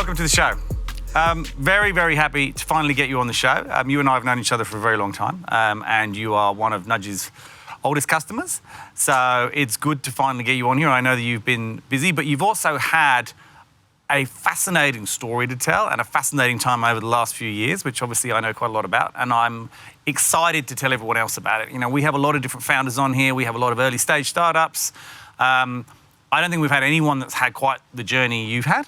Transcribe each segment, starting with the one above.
welcome to the show. Very, very happy to finally get you on the show. You and I have known each other for a very long time, and you are one of Nudge's oldest customers. So it's good to finally get you on here. I know that you've been busy, but you've also had a fascinating story to tell and a fascinating time over the last few years, which obviously I know quite a lot about, and I'm excited to tell everyone else about it. You know, we have a lot of different founders on here. We have a lot of early stage startups. I don't think we've had anyone that's had quite the journey you've had,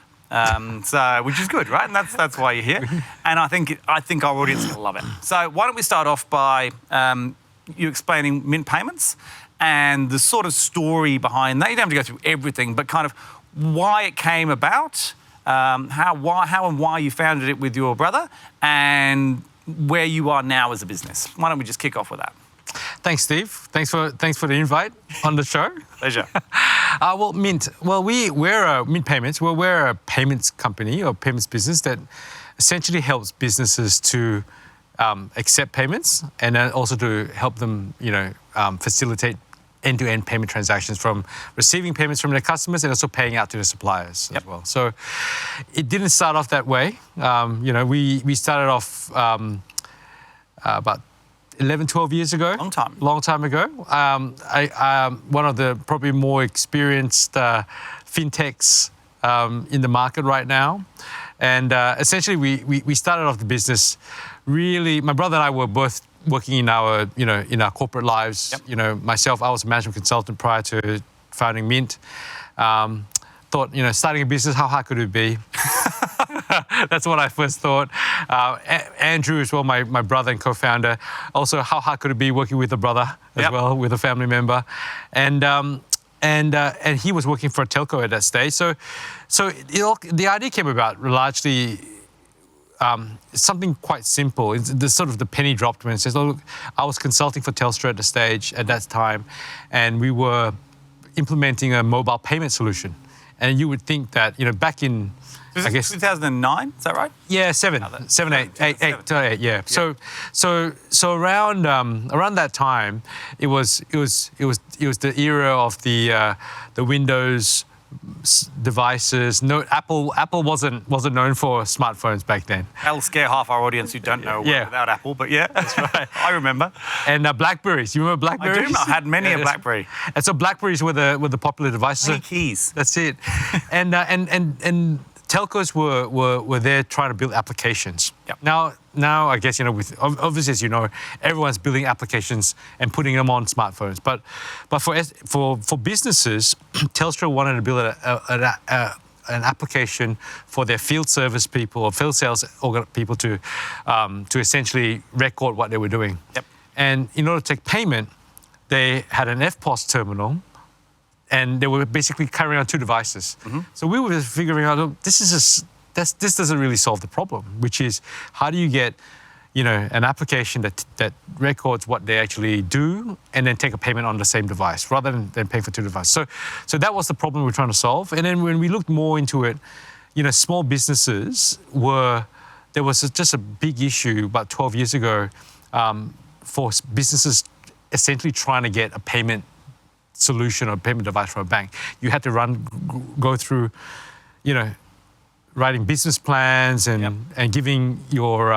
so which is good, right? And that's why you're here. And I think our audience will love it. So why don't we start off by you explaining Mint payments and the sort of story behind that. You don't have to go through everything, but kind of why it came about, how and why you founded it with your brother, and where you are now as a business. Why don't we just kick off with that? Thanks, Steve. Thanks for the invite on the show. Pleasure. Well, Mint. Well, we're Mint Payments. Well, we're a payments company or payments business that essentially helps businesses to accept payments and also to help them, facilitate end-to-end payment transactions from receiving payments from their customers and also paying out to the suppliers as well. So it didn't start off that way. We started off about 11, 12 years ago. Long time ago. One of the probably more experienced fintechs in the market right now. And essentially we started off the business really, my brother and I were both working in our corporate lives. Yep. Myself, I was a management consultant prior to founding Mint. Thought, starting a business, how hard could it be? That's what I first thought. Andrew as well, my brother and co-founder. Also, how hard could it be working with a brother as well, with a family member? And he was working for a telco at that stage. So the idea came about largely something quite simple. It's the penny dropped when it says, look, I was consulting for Telstra at that time, and we were implementing a mobile payment solution. And you would think that, back in, I guess 2009, is that right? Yeah, seven, eight, yeah. So around that time, it was the era of the Windows devices. No, Apple wasn't known for smartphones back then. That'll scare half our audience who don't know without Apple, but yeah, that's right. I remember. And Blackberries. You remember Blackberries? I do. I had many a Blackberry. And so Blackberries were the popular devices. Many keys. That's it. and telcos were there trying to build applications. Yep. Now I guess, with obviously, as you know, everyone's building applications and putting them on smartphones. But for businesses, Telstra wanted to build an application for their field service people or field sales people to essentially record what they were doing. Yep. And in order to take payment, they had an FPOS terminal. And they were basically carrying on two devices. Mm-hmm. So we were figuring out, look, this doesn't really solve the problem, which is how do you get, an application that records what they actually do and then take a payment on the same device rather than paying for two devices. So that was the problem we were trying to solve. And then when we looked more into it, small businesses there was just a big issue about 12 years ago for businesses essentially trying to get a payment solution or payment device from a bank. You had to go through, writing business plans and giving your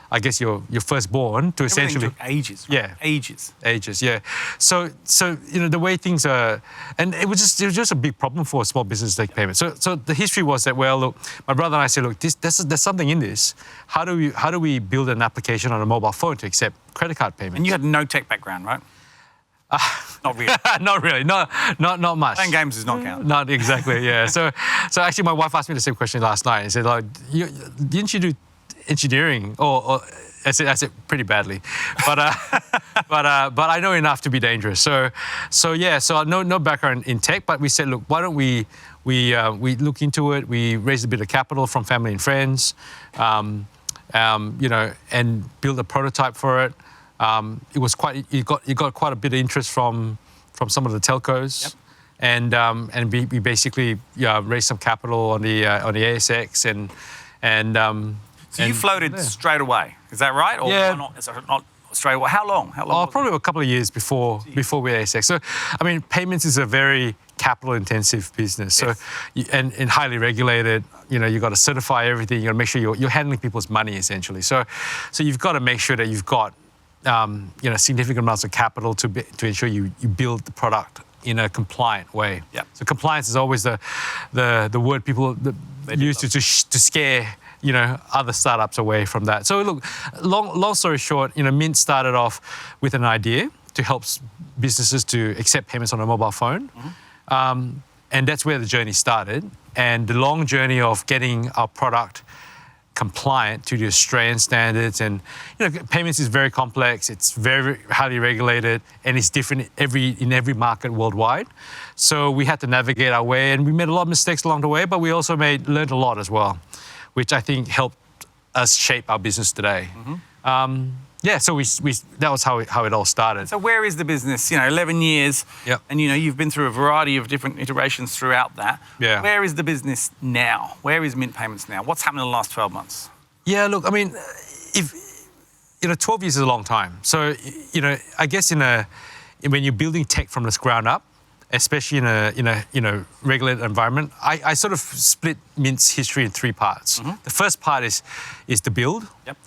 I guess your firstborn to essentially took ages. Right? Ages. Yeah. So the way things are, and it was just a big problem for a small business to take payments. So the history was that, well, look, my brother and I said, look, there's something in this. How do we build an application on a mobile phone to accept credit card payments? And you had no tech background, right? Not really. Not really. Not much. Playing games does not count. Not exactly. Yeah. So actually, my wife asked me the same question last night and said, like, didn't you do engineering? Or I said pretty badly, but I know enough to be dangerous. So no background in tech, but we said, look, why don't we look into it? We raised a bit of capital from family and friends, and build a prototype for it. It got quite a bit of interest from some of the telcos. Yep. And we basically raised some capital on the ASX and So you floated straight away, is that right? Or yeah. not straight away? How long? How long? Oh, was it? probably a couple of years before we ASX. So, I mean, payments is a very capital-intensive business. So, and highly regulated. You know, you've got to certify everything. You got to make sure you're handling people's money essentially. So you've got to make sure that you've got significant amounts of capital to ensure you build the product in a compliant way. Yep. So compliance is always the word people use to scare other startups away from that. So look, long story short, Mint started off with an idea to help businesses to accept payments on a mobile phone. And that's where the journey started. And the long journey of getting our product compliant to the Australian standards, and payments is very complex. It's very highly regulated, and it's different in every market worldwide. So we had to navigate our way, and we made a lot of mistakes along the way, but we also learned a lot as well, which I think helped us shape our business today. So that was how it all started. So where is the business? 11 years, Yep. and you've been through a variety of different iterations throughout that. Yeah. Where is the business now? Where is Mint Payments now? What's happened in the last 12 months? Yeah, look, I mean, 12 years is a long time. So, I guess when you're building tech from the ground up, especially in a regulated environment, I sort of split Mint's history in three parts. The first part is the build. Yep.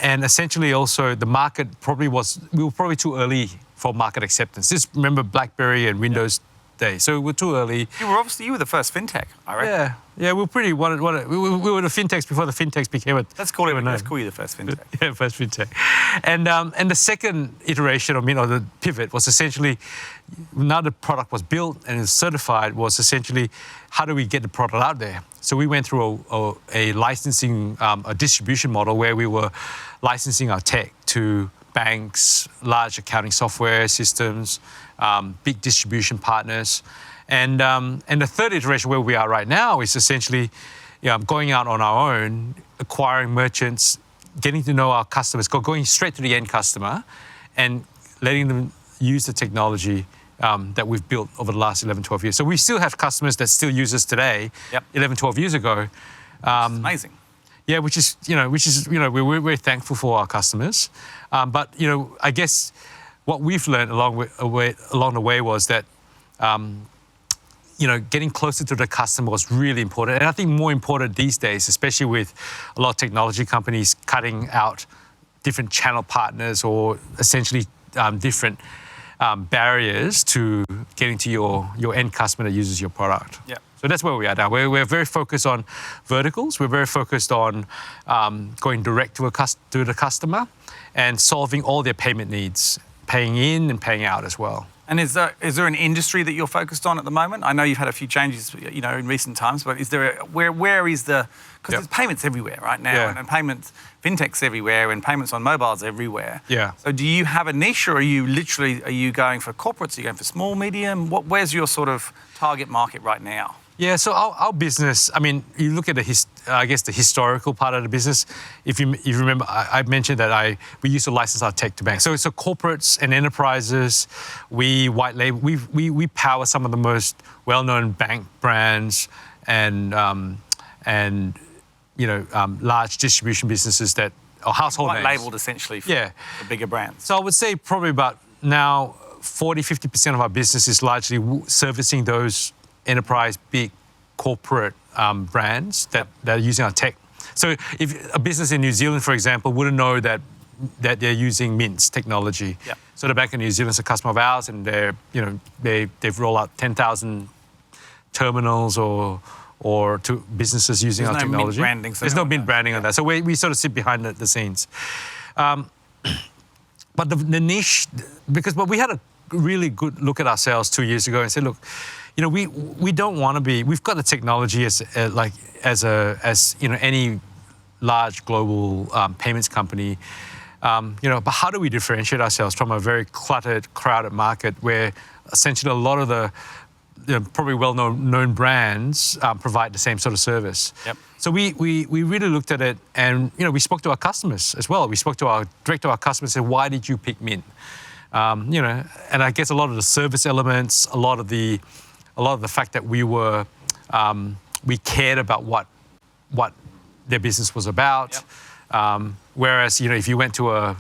And essentially also the market we were probably too early for market acceptance. Just remember BlackBerry and Windows days. So we were too early. You were the first fintech, I reckon. Yeah, we were pretty, we were the fintechs before the fintechs became a... Let's call you the first fintech. Yeah, first fintech. And the second iteration of Mint, or the pivot, was essentially, now the product was built and is certified, was essentially, how do we get the product out there? So we went through a licensing, a distribution model where we were licensing our tech to banks, large accounting software systems, big distribution partners. And the third iteration where we are right now is essentially going out on our own, acquiring merchants, getting to know our customers, going straight to the end customer and letting them use the technology that we've built over the last 11, 12 years. So we still have customers that still use us today, 11, 12 years ago. Amazing. Yeah, which is we're very thankful for our customers. But I guess what we've learned along the way was that getting closer to the customer was really important. And I think more important these days, especially with a lot of technology companies cutting out different channel partners or essentially different barriers to getting to your end customer that uses your product. Yeah. So that's where we are now. We're very focused on verticals. We're very focused on going direct to the customer and solving all their payment needs, paying in and paying out as well. And is there an industry that you're focused on at the moment? I know you've had a few changes, in recent times, but is there where is the, because there's payments everywhere right now, and payments, fintechs everywhere, and payments on mobiles everywhere. Yeah. So do you have a niche, or are you going for corporates? Are you going for small, medium? Where's your sort of target market right now? Yeah, so our business, I mean, you look at the historical part of the business. If you remember, I mentioned that we used to license our tech to banks. So corporates and enterprises, we white label, we power some of the most well-known bank brands and large distribution businesses that are household names. White labeled essentially for the bigger brands. So I would say probably about now 40-50% of our business is largely servicing those enterprise, big corporate brands that are using our tech. So if a business in New Zealand, for example, wouldn't know that they're using Mint's technology. Yeah. So the Bank of New Zealand is a customer of ours, and they've rolled out 10,000 terminals or to businesses using our technology. There's no Mint branding on that. So we sort of sit behind the scenes. But the niche, but we had a really good look at ourselves 2 years ago and said, look, we don't want to be. We've got the technology as any large global payments company. But how do we differentiate ourselves from a very cluttered, crowded market where essentially a lot of the probably well-known brands provide the same sort of service? Yep. So we really looked at it, and we spoke to our customers as well. We spoke direct to our customers and said, why did you pick Mint? And I guess a lot of the service elements, a lot of the fact that we cared about what their business was about. Yep. Whereas if you went to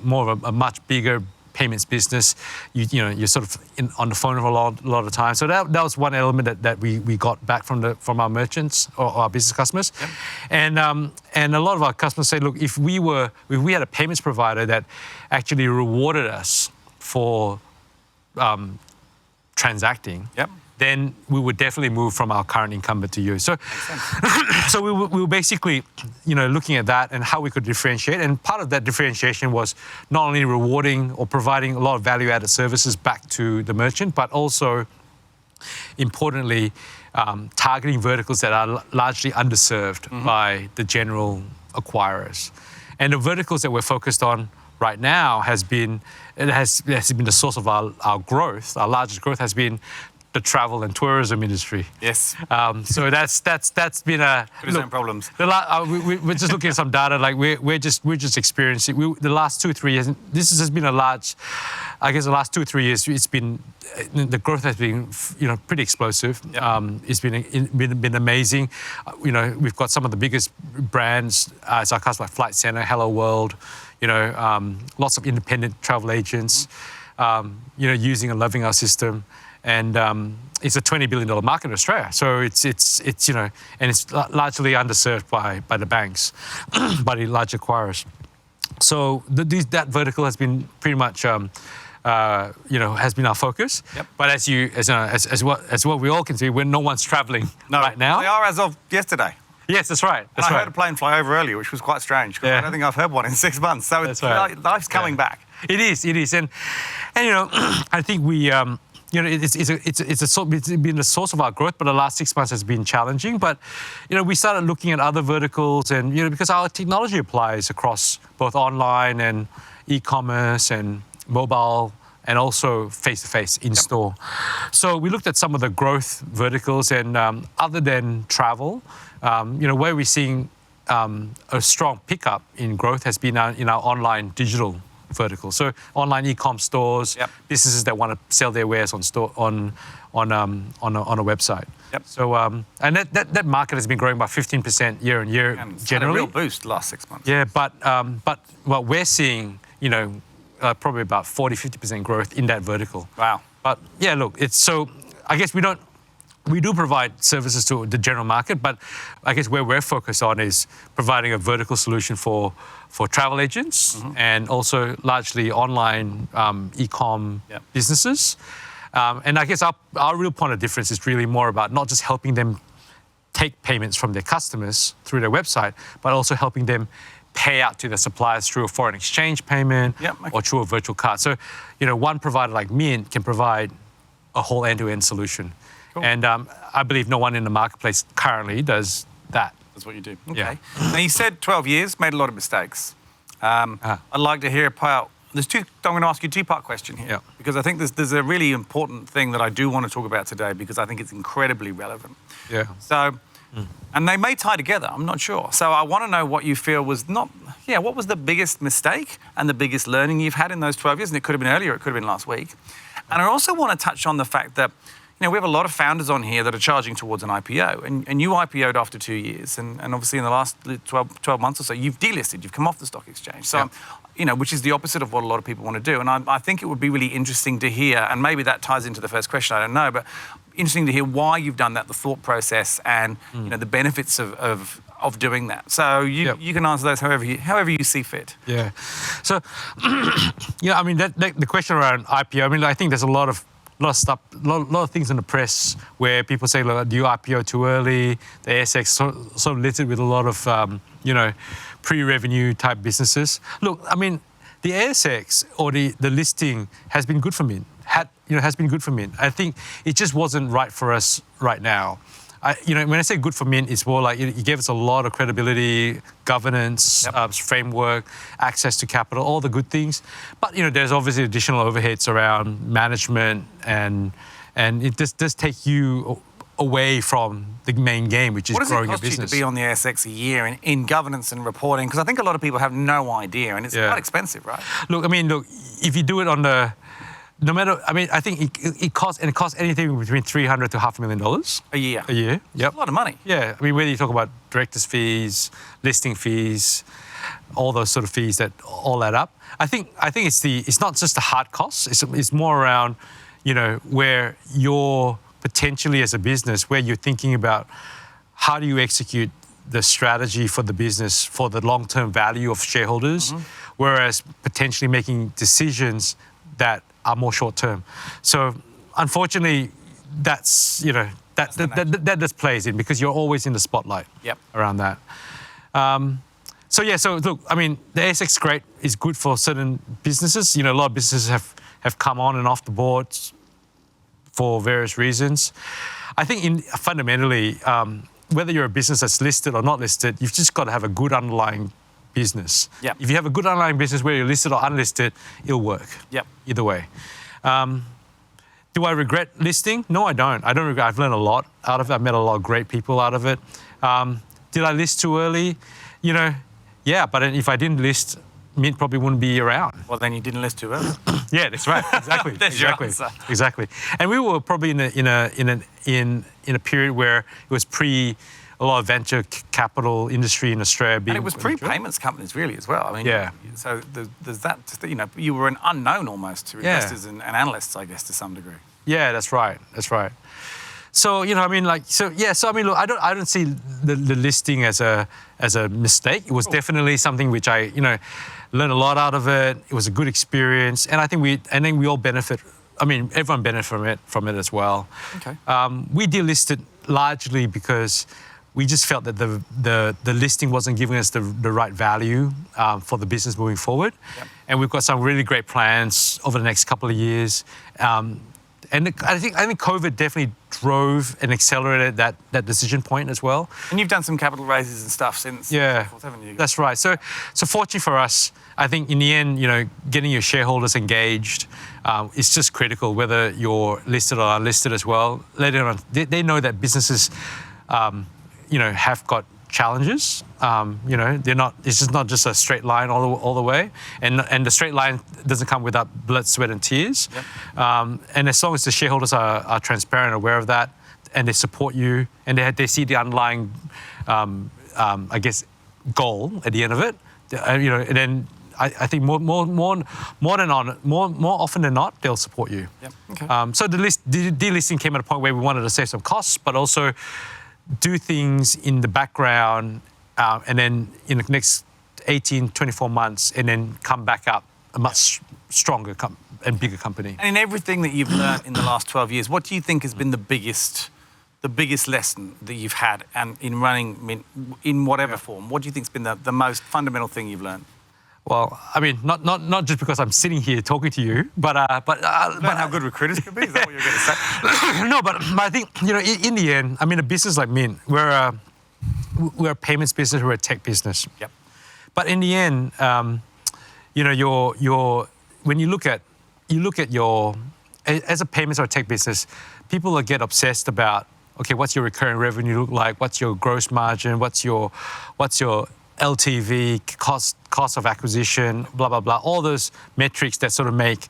more of a much bigger payments business, you're sort of on the phone a lot of time. So that was one element that we got back from our merchants or our business customers. Yep. And a lot of our customers say, look, if we had a payments provider that actually rewarded us for transacting, Yep. then we would definitely move from our current incumbent to you. So, so we were basically, looking at that and how we could differentiate. And part of that differentiation was not only rewarding or providing a lot of value-added services back to the merchant, but also, importantly, targeting verticals that are largely underserved by the general acquirers. And the verticals that we're focused on right now has been the source of our growth. Our largest growth has been the travel and tourism industry. Yes. So that's been a Its own problems. We're just looking at some data. Like we're just experiencing the last 2-3 years. This has been a large. I guess the last 2-3 years, it's been the growth has been pretty explosive. Yep. It's been amazing. We've got some of the biggest brands as our customers, like Flight Centre, Hello World. Lots of independent travel agents. Using and loving our system. And it's a $20 billion market in Australia. So it's and it's largely underserved by the banks, by the large acquirers. So that vertical has been pretty much, has been our focus. Yep. But as what we all can see, when no one's traveling right now. They are as of yesterday. Yes, that's right. I heard a plane fly over earlier, which was quite strange because I don't think I've heard one in 6 months. So it's right. Life's coming back. It is, and I think we. It's been the source of our growth, but the last 6 months has been challenging. But we started looking at other verticals, and because our technology applies across both online and e-commerce and mobile, and also face-to-face in-store. So we looked at some of the growth verticals, and other than travel, where we're seeing a strong pickup in growth has been in our online digital vertical. So online e-com stores, businesses that want to sell their wares on a website. Yep. So and that market has been growing by 15% year on year And it's generally. had a real boost the last 6 months. Yeah, but what we're seeing, probably about 40-50% growth in that vertical. Wow. But yeah, look, it's so. I guess we do provide services to the general market, but I guess where we're focused on is providing a vertical solution for travel agents and also largely online e-com businesses. And I guess our real point of difference is really more about not just helping them take payments from their customers through their website, but also helping them pay out to their suppliers through a foreign exchange payment or through a virtual card. So, one provider like Mint can provide a whole end-to-end solution. Cool. And I believe no one in the marketplace currently does that. That's what you do. Okay. Yeah. Now, you said 12 years, made a lot of mistakes. I'd like to hear about... I'm going to ask you a two-part question here. Yeah. Because I think there's a really important thing that I do want to talk about today because I think it's incredibly relevant. Yeah. So, and they may tie together, I'm not sure. So I want to know what you feel was what was the biggest mistake and the biggest learning you've had in those 12 years? And it could have been earlier, it could have been last week. And I also want to touch on the fact that we have a lot of founders on here that are charging towards an IPO, and you IPO'd after 2 years, and obviously in the last 12 months or so, you've delisted, you've come off the stock exchange. So, which is the opposite of what a lot of people want to do. And I think it would be really interesting to hear, and maybe that ties into the first question, I don't know, but interesting to hear why you've done that, the thought process, and the benefits of doing that. So you can answer those however you see fit. Yeah. So, the question around IPO, I think there's a lot of stuff, a lot of things in the press where people say, look, do you IPO too early? The ASX sort of littered with a lot of, pre-revenue type businesses. Look, the ASX or the listing has been good for Mint. Has been good for Mint. I think it just wasn't right for us right now. When I say good for Mint, it's more like it gave us a lot of credibility, governance, framework, access to capital, all the good things. But there's obviously additional overheads around management, and it just does take you away from the main game, which is growing a business. What does it cost you to be on the ASX a year in governance and reporting? Because I think a lot of people have no idea, and it's quite expensive, right? Look, if you do it on the no matter, I think it costs anything between $300,000 to $500,000 a year. A year, That's a lot of money. Yeah, whether you talk about directors' fees, listing fees, all those sort of fees that all add up. I think it's not just the hard costs. It's more around, where you're potentially as a business, where you're thinking about how do you execute the strategy for the business for the long-term value of shareholders, whereas potentially making decisions that are more short-term. So unfortunately, that's that just plays in because you're always in the spotlight around that. So look, I mean, the ASX grade is good for certain businesses. A lot of businesses have come on and off the board for various reasons. I think fundamentally, whether you're a business that's listed or not listed, you've just got to have a good underlying business. Yep. If you have a good underlying business, whether you're listed or unlisted, it'll work. Yep. Either way. Do I regret listing? No, I don't. I don't regret. I've learned a lot out of it. I've met a lot of great people out of it. Did I list too early? Yeah, but if I didn't list, Mint probably wouldn't be around. Well, then you didn't list too early. Yeah, that's right. Exactly. That's your answer. Exactly. And we were probably in a period where it was pre a lot of venture capital industry in Australia. And it was pre-payments companies really as well. I mean, yeah. So there's that. You were an unknown almost to investors and analysts, I guess, to some degree. Yeah, that's right. That's right. So I mean, So I mean, look, I don't see the listing as a mistake. It was definitely something which I learned a lot out of it. It was a good experience, and I think we all benefit. I mean, everyone benefit from it as well. Okay. We delisted largely because we just felt that the listing wasn't giving us the right value for the business moving forward, and we've got some really great plans over the next couple of years. And I think COVID definitely drove and accelerated that decision point as well. And you've done some capital raises and stuff since. Yeah, haven't you? That's right. So fortunately for us, I think in the end, getting your shareholders engaged is just critical, whether you're listed or unlisted as well. Later on, they know that businesses, have got challenges. They're not. It's just not just a straight line all the way, and the straight line doesn't come without blood, sweat, and tears. Yep. And as long as the shareholders are transparent, and aware of that, and they support you, and they see the underlying, I guess, goal at the end of it, and then I think more often than not, they'll support you. Yep. Okay. So the delisting came at a point where we wanted to save some costs, but also do things in the background and then in the next 18, 24 months and then come back up a much stronger and bigger company. And in everything that you've learned in the last 12 years, what do you think has been the biggest lesson that you've had and in running Mint in whatever form? What do you think has been the most fundamental thing you've learned? Well, I mean, not just because I'm sitting here talking to you, but how good recruiters can be. Is that what you're going to say? No, but I think in the end, I mean, a business like Mint, we're a payments business, we're a tech business. Yep. But in the end, when you look at your as a payments or a tech business, people will get obsessed about what's your recurring revenue look like, what's your gross margin, what's your LTV, cost of acquisition, blah, blah, blah, all those metrics that sort of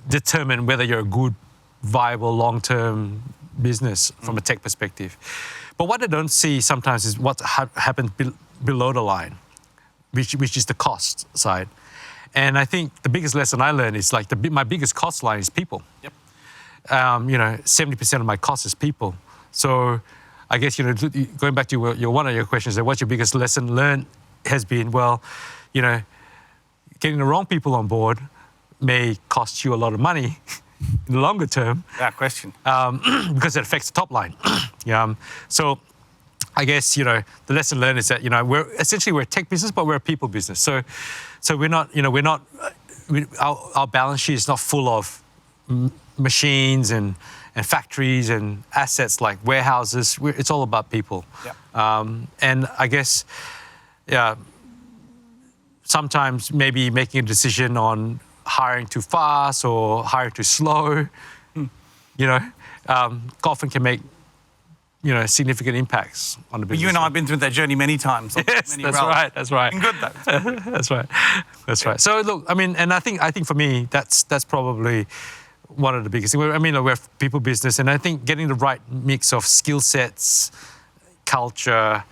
determine whether you're a good, viable, long-term business from a tech perspective. But what they don't see sometimes is what happens below the line, which is the cost side. And I think the biggest lesson I learned is my biggest cost line is people. Yep. 70% of my cost is people. So I guess, going back to one of your questions, what's your biggest lesson learned has been, getting the wrong people on board may cost you a lot of money in the longer term. That question. Because it affects the top line. So I guess, the lesson learned is that, we're a tech business, but we're a people business. So we're not, our balance sheet is not full of machines and factories and assets like warehouses. It's all about people. Yep. And I guess, sometimes maybe making a decision on hiring too fast or hiring too slow, often can make, significant impacts on the business. You and I have been through that journey many times. Yes, many that's roles. right. That's right. Been good though. That's right. That's right. So look, I mean, and I think for me, that's probably one of the biggest things. I mean, we're a people business, and I think getting the right mix of skill sets, culture,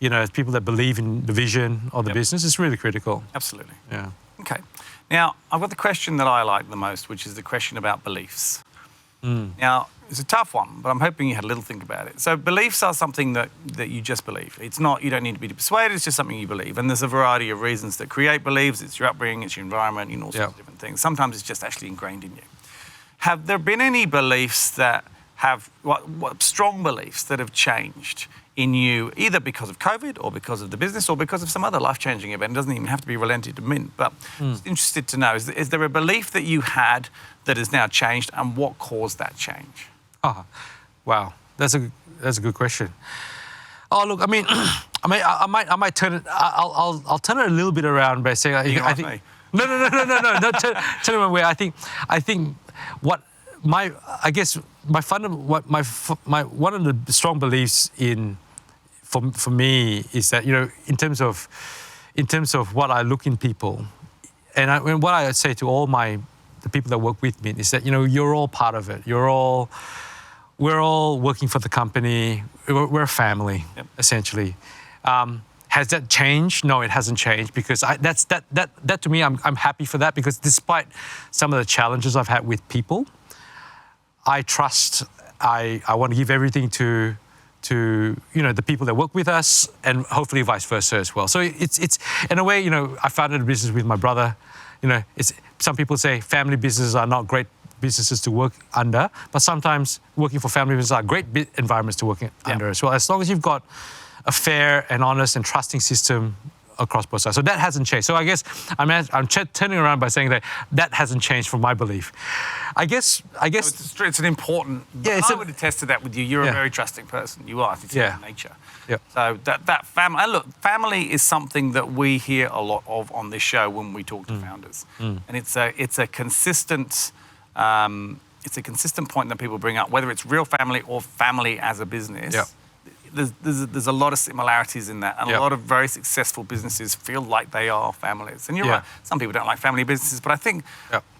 people that believe in the vision of the business is really critical. Absolutely. Yeah. Okay. Now, I've got the question that I like the most, which is the question about beliefs. Now, it's a tough one, but I'm hoping you had a little think about it. So beliefs are something that you just believe. It's not, you don't need to be persuaded, it's just something you believe. And there's a variety of reasons that create beliefs. It's your upbringing, it's your environment, all sorts of different things. Sometimes it's just actually ingrained in you. Have there been any beliefs that have, what strong beliefs that have changed in you, either because of COVID or because of the business or because of some other life-changing event? It doesn't even have to be related to Mint, but just interested to know, is there a belief that you had that has now changed, and what caused that change? Oh, wow, that's a good question. Oh, look, I mean, I might turn it. I'll turn it a little bit around by saying I think. No, turn it away. I think what my one of the strong beliefs for me is that, in terms of what I look in people, and what I say to all the people that work with me is that, you're all part of it. We're all working for the company. We're a family, essentially. Has that changed? No, it hasn't changed, because that to me, I'm happy for that, because despite some of the challenges I've had with people, I trust. I want to give everything to the people that work with us, and hopefully vice versa as well. So it's in a way, I founded a business with my brother. Some people say family businesses are not great businesses to work under, but sometimes working for family businesses are great environments to work under as well, as long as you've got a fair and honest and trusting system across both sides. So that hasn't changed. So I guess I'm turning around by saying that hasn't changed from my belief. I guess it's an important. I would attest to that with you. You're a very trusting person. You are. It's in nature. Yeah. So that family. And look, family is something that we hear a lot of on this show when we talk to founders, and it's a consistent. It's a consistent point that people bring up, whether it's real family or family as a business. Yeah. There's a lot of similarities in that, and a lot of very successful businesses feel like they are families. And you're right, some people don't like family businesses, but I think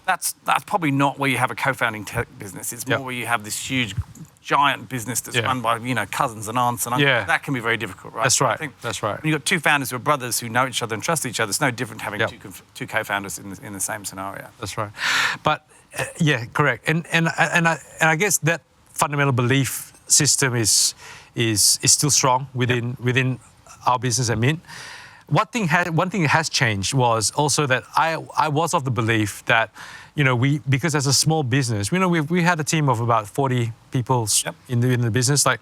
that's probably not where you have a co-founding tech business. It's more where you have this huge, giant business that's run by cousins and aunts and uncles. That can be very difficult, right? That's right. I think that's right. When you've got two founders who are brothers who know each other and trust each other, it's no different having two co-founders in the same scenario. That's right. But correct. And I guess that fundamental belief system is still strong within our business at Mint. One thing that has changed was also that I was of the belief that, because as a small business, we had a team of about 40 people in the business. Like,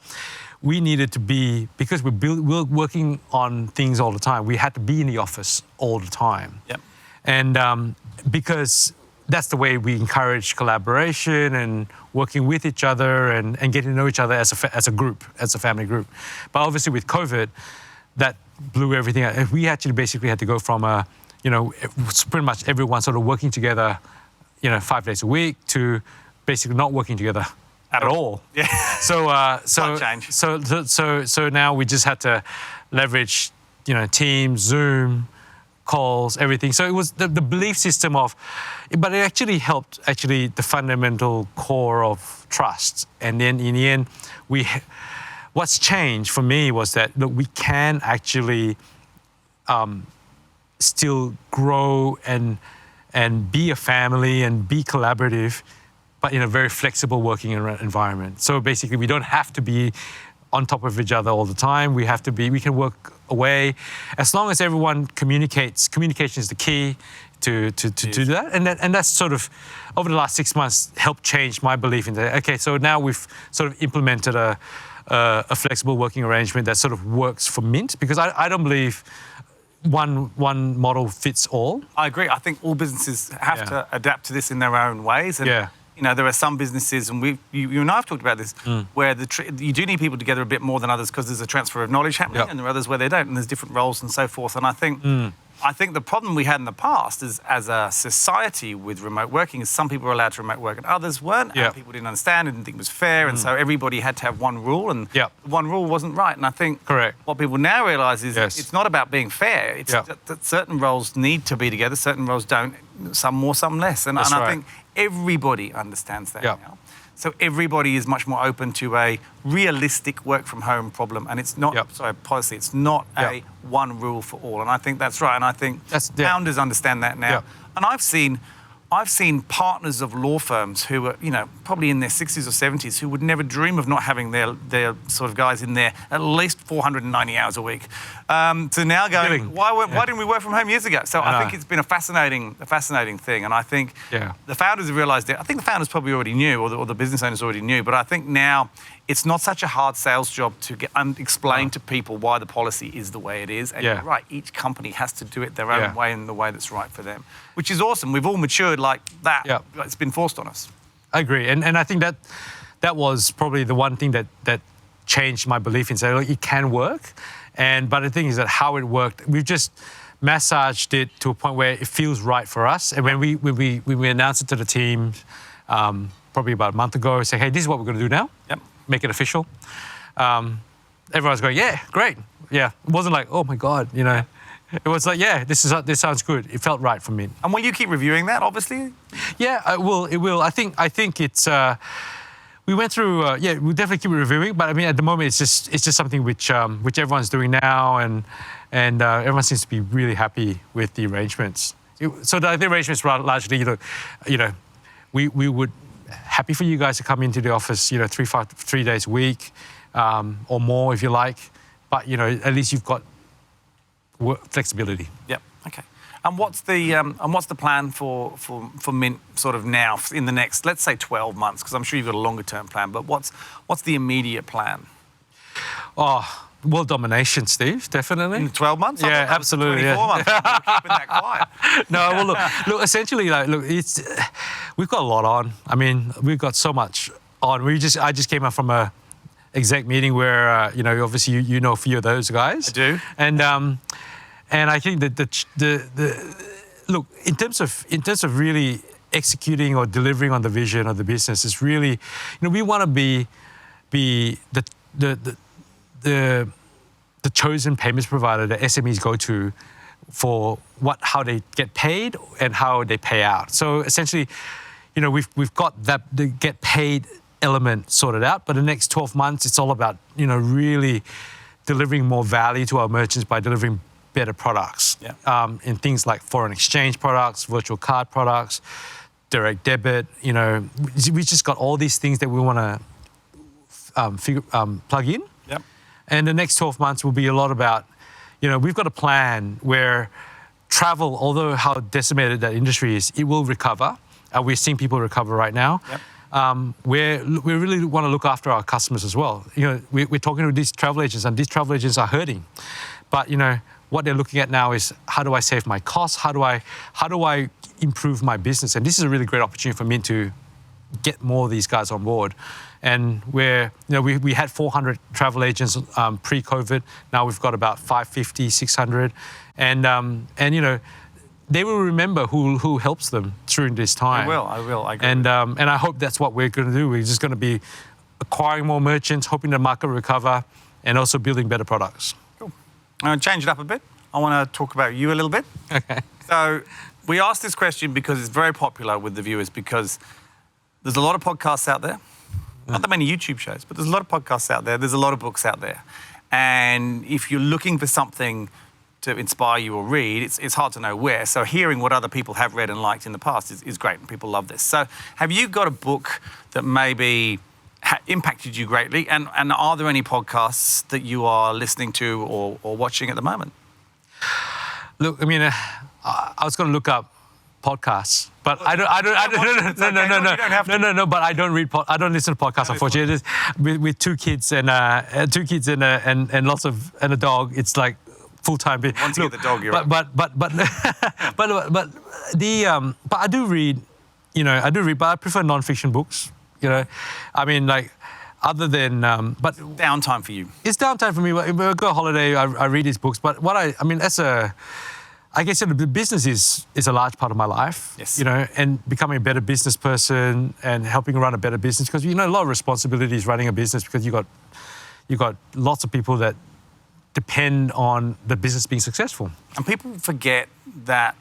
we needed to be, because we're working on things all the time, we had to be in the office all the time. Yep. And because that's the way we encourage collaboration and working with each other and getting to know each other as a group, as a family group. But obviously with COVID, that blew everything out. We actually basically had to go from pretty much everyone sort of working together, 5 days a week, to basically not working together at all. Yeah. So now we just had to leverage, Teams, Zoom, calls, everything. So it was the belief system but it actually helped the fundamental core of trust. And then in the end, what's changed for me was that, look, we can actually still grow and be a family and be collaborative, but in a very flexible working environment. So basically, we don't have to be on top of each other all the time. We can work away. As long as everyone communicates, communication is the key to do that. And that's sort of, over the last 6 months, helped change my belief in that. Okay, so now we've sort of implemented a flexible working arrangement that sort of works for Mint, because I don't believe one model fits all. I agree. I think all businesses have to adapt to this in their own ways. And there are some businesses, and you and I have talked about this, where you do need people together a bit more than others, because there's a transfer of knowledge happening, and there are others where they don't, and there's different roles and so forth. And I think the problem we had in the past is, as a society with remote working, is some people were allowed to remote work and others weren't, and people didn't understand and didn't think it was fair, and so everybody had to have one rule, and one rule wasn't right. And I think what people now realise is it's not about being fair. It's that certain roles need to be together, certain roles don't, some more, some less. And I think everybody understands that now. So everybody is much more open to a realistic work from home problem. And it's not, policy, it's not a one rule for all. And I think that's right. And I think founders understand that now. And I've seen partners of law firms who are, probably in their 60s or 70s who would never dream of not having their sort of guys in there at least 490 hours a week. To now going, why didn't we work from home years ago? So I think it's been a fascinating thing. And I think the founders have realized it. I think the founders probably already knew, or the business owners already knew. But I think now it's not such a hard sales job to explain to people why the policy is the way it is. And you're right, each company has to do it their own way in the way that's right for them, which is awesome. We've all matured like that. It's been forced on us. I agree. And I think that was probably the one thing that changed my belief in saying, look, it can work. But the thing is that how it worked, we've just massaged it to a point where it feels right for us. And when we announced it to the team, probably about a month ago, say, hey, this is what we're going to do now. Make it official. Everyone's going, yeah, great. Yeah, it wasn't like, oh my God, It was like, yeah, this sounds good. It felt right for me. And will you keep reviewing that, obviously? Yeah, it will. I think it's. We went through. We'll definitely keep reviewing. But I mean, at the moment, it's just something which everyone's doing now, and everyone seems to be really happy with the arrangements. So the arrangements were largely, we would happy for you guys to come into the office, 3 days a week, or more if you like. But at least you've got flexibility. Yep. Okay. And what's the plan for Mint sort of now in the next, let's say 12 months? Because I'm sure you've got a longer term plan. But what's the immediate plan? Oh, world domination, Steve. Definitely. In 12 months? Yeah, absolutely. 24 months. We're keeping that quiet. No, well, look. Essentially, we've got a lot on. I mean, we've got so much on. I just came up from a exec meeting where obviously you know a few of those guys. I do. And I think that the look in terms of really executing or delivering on the vision of the business is really, we want to be the chosen payments provider that SMEs go to for how they get paid and how they pay out. So essentially, we've got the get paid element sorted out, but the next 12 months it's all about really delivering more value to our merchants by delivering better products in things like foreign exchange products, virtual card products, direct debit. We just got all these things that we want to plug in. Yep. And the next 12 months will be a lot about, we've got a plan where travel, although how decimated that industry is, it will recover. We're seeing people recover right now. Yep. We really want to look after our customers as well. We're talking to these travel agents, and these travel agents are hurting. But what they're looking at now is, how do I save my costs? How do I improve my business? And this is a really great opportunity for me to get more of these guys on board. And we had 400 travel agents pre-COVID. Now we've got about 550, 600, and they will remember who helps them during this time. I will. I agree. And I hope that's what we're going to do. We're just going to be acquiring more merchants, hoping the market will recover, and also building better products. Cool. I'm going to change it up a bit. I want to talk about you a little bit. Okay. So we asked this question because it's very popular with the viewers, because there's a lot of podcasts out there. Not that many YouTube shows, but there's a lot of podcasts out there. There's a lot of books out there. And if you're looking for something to inspire you or read, it's hard to know where. So hearing what other people have read and liked in the past is great, and people love this. So have you got a book that maybe impacted you greatly? And are there any podcasts that you are listening to or watching at the moment? Look, I mean, I was going to look up podcasts, but I don't. No. But I don't read. I don't listen to podcasts. Unfortunately, with two kids and lots of a dog, it's like full-time. Once you get the dog, you're right. But I do read. But I prefer non-fiction books. I mean, like, other than but downtime for you. It's downtime for me. When I go on holiday, I read these books. But I guess the business is a large part of my life. Yes. And becoming a better business person and helping run a better business, because a lot of responsibilities running a business, because you got lots of people that depend on the business being successful. And people forget that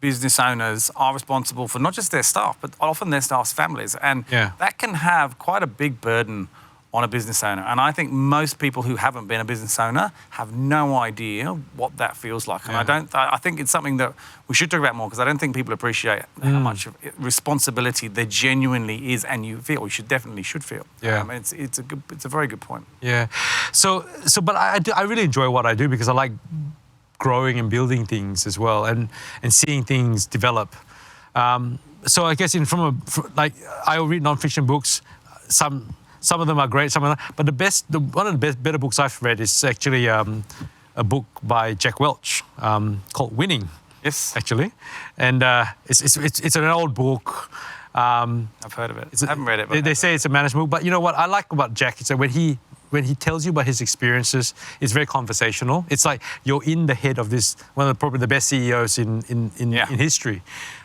business owners are responsible for not just their staff, but often their staff's families. And that can have quite a big burden on a business owner. And I think most people who haven't been a business owner have no idea what that feels like. And I think it's something that we should talk about more, because I don't think people appreciate how much of responsibility there genuinely is, and you definitely should feel. It's a very good point. Yeah. But I really enjoy what I do, because I like growing and building things as well, and seeing things develop. So I guess I read non-fiction books. Some of them are great, some of them, but one of the better books I've read is actually a book by Jack Welch called Winning. Yes, actually, and it's an old book. I've heard of it. I haven't read it. But they say it's a management book, but you know what I like about Jack is that when he tells you about his experiences, it's very conversational. It's like you're in the head of this one of probably the best CEOs in history,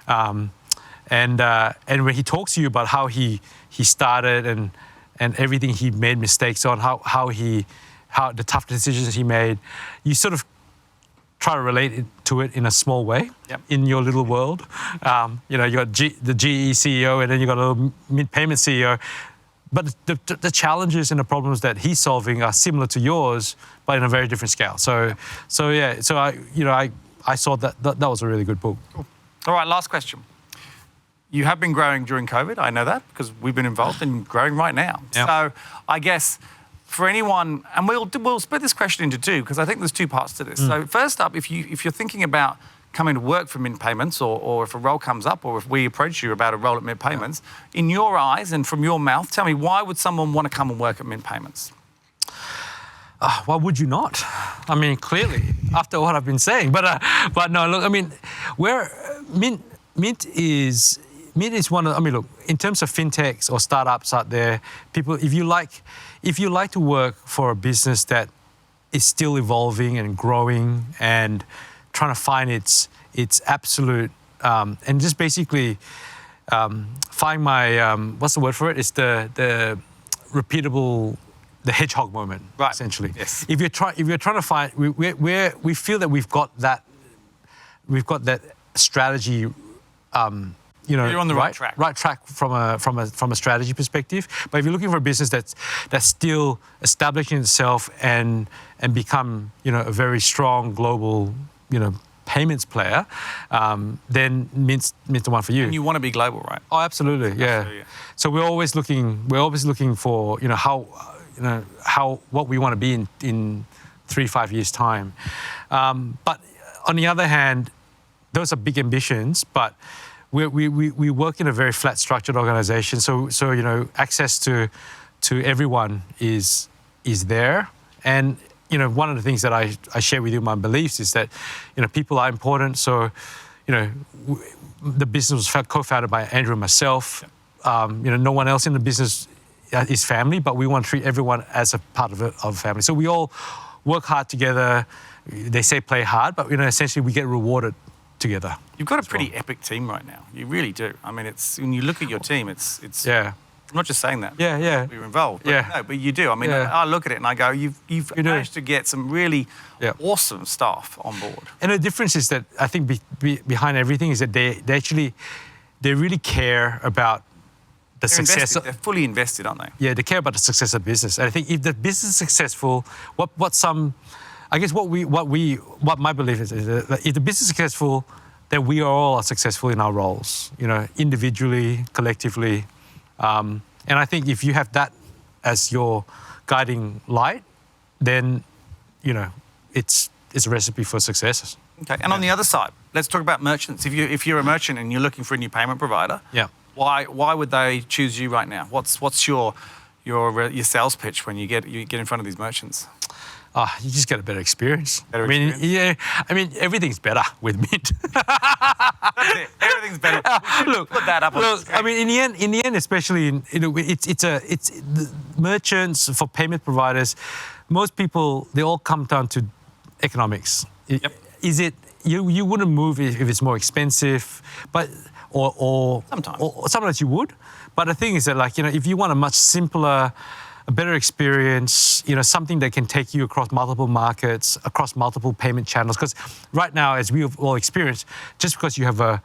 and when he talks to you about how he started and everything he made mistakes on, how the tough decisions he made, you sort of try to relate to it in a small way in your little world. You got the GE CEO, and then you got a little mid-payment CEO. But the challenges and the problems that he's solving are similar to yours, but in a very different scale. So I saw that was a really good book. Cool. All right, last question. You have been growing during COVID, I know that, because we've been involved in growing right now. Yep. So I guess for anyone, and we'll split this question into two, because I think there's two parts to this. So first up, if you're thinking about coming to work for Mint Payments, or if a role comes up, or if we approach you about a role at Mint Payments, in your eyes and from your mouth, tell me, why would someone want to come and work at Mint Payments? Why would you not? I mean, clearly, after what I've been saying. But no, look, I mean, Mint is one of, I mean, look, in terms of fintechs or startups out there, people, if you like to work for a business that is still evolving and growing and trying to find its absolute, and just basically find my, what's the word for it? It's the repeatable, the hedgehog moment, essentially. Yes. If you're trying to find, we feel that we've got that strategy. You're on the right track. Right track from a strategy perspective. But if you're looking for a business that's still establishing itself and become a very strong global payments player, then Mint's the one for you. And you want to be global, right? Oh, absolutely, yeah. Absolutely. So we're always looking for what we want to be in 3-5 years time. But on the other hand, those are big ambitions, but we work in a very flat structured organization, so access to everyone is there. And one of the things that I share with you, my beliefs, is that people are important. So the business was co-founded by Andrew and myself. No one else in the business is family, but we want to treat everyone as a part of family. So we all work hard together. They say play hard, but essentially we get rewarded together. You've got a pretty epic team right now. You really do. I mean, it's when you look at your team, it's. I'm not just saying that. Yeah. You're involved. But no, but you do. I mean, I look at it and I go, you've managed to get some really awesome staff on board. And the difference is that I think behind everything is that they really care about the success. They're fully invested, aren't they? Yeah, they care about the success of business. And I think if the business is successful, what my belief is that if the business is successful, then we all are successful in our roles, individually, collectively. And I think if you have that as your guiding light, then, it's a recipe for success. Okay, and on the other side, let's talk about merchants. If you're a merchant and you're looking for a new payment provider, why would they choose you right now? What's your sales pitch when you get in front of these merchants? You just get a better experience. I mean, everything's better with Mint. That's it. Everything's better. Look, put that up. Look, I mean, in the end, especially it's the merchants for payment providers. Most people, they all come down to economics. Is it you wouldn't move if it's more expensive, but or sometimes you would. But the thing is that if you want a much simpler a better experience, something that can take you across multiple markets, across multiple payment channels. Because right now, as we've all experienced, just because you have a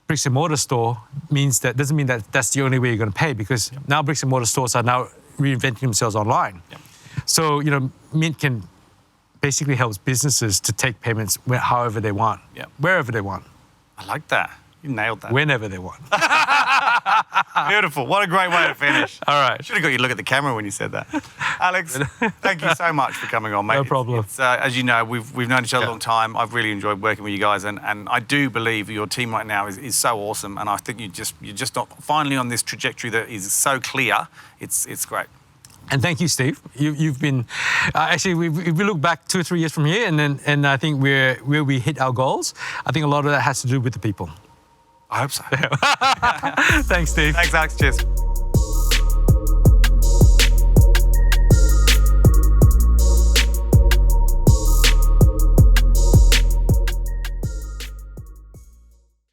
bricks and mortar store doesn't mean that that's the only way you're going to pay, because now bricks and mortar stores are now reinventing themselves online. Yep. So, Mint can basically help businesses to take payments however they want, wherever they want. I like that. You nailed that. Whenever they want. Beautiful. What a great way to finish. All right. Should have got you to look at the camera when you said that. Alex, thank you so much for coming on, mate. No problem. As you know, we've known each other a long time. I've really enjoyed working with you guys, and I do believe your team right now is so awesome, and I think you're just not finally on this trajectory that is so clear. It's great. And thank you, Steve. You've been actually. If we look back 2 or 3 years from here, and I think where we hit our goals, I think a lot of that has to do with the people. I hope so. Thanks, Steve. Thanks, Alex. Cheers.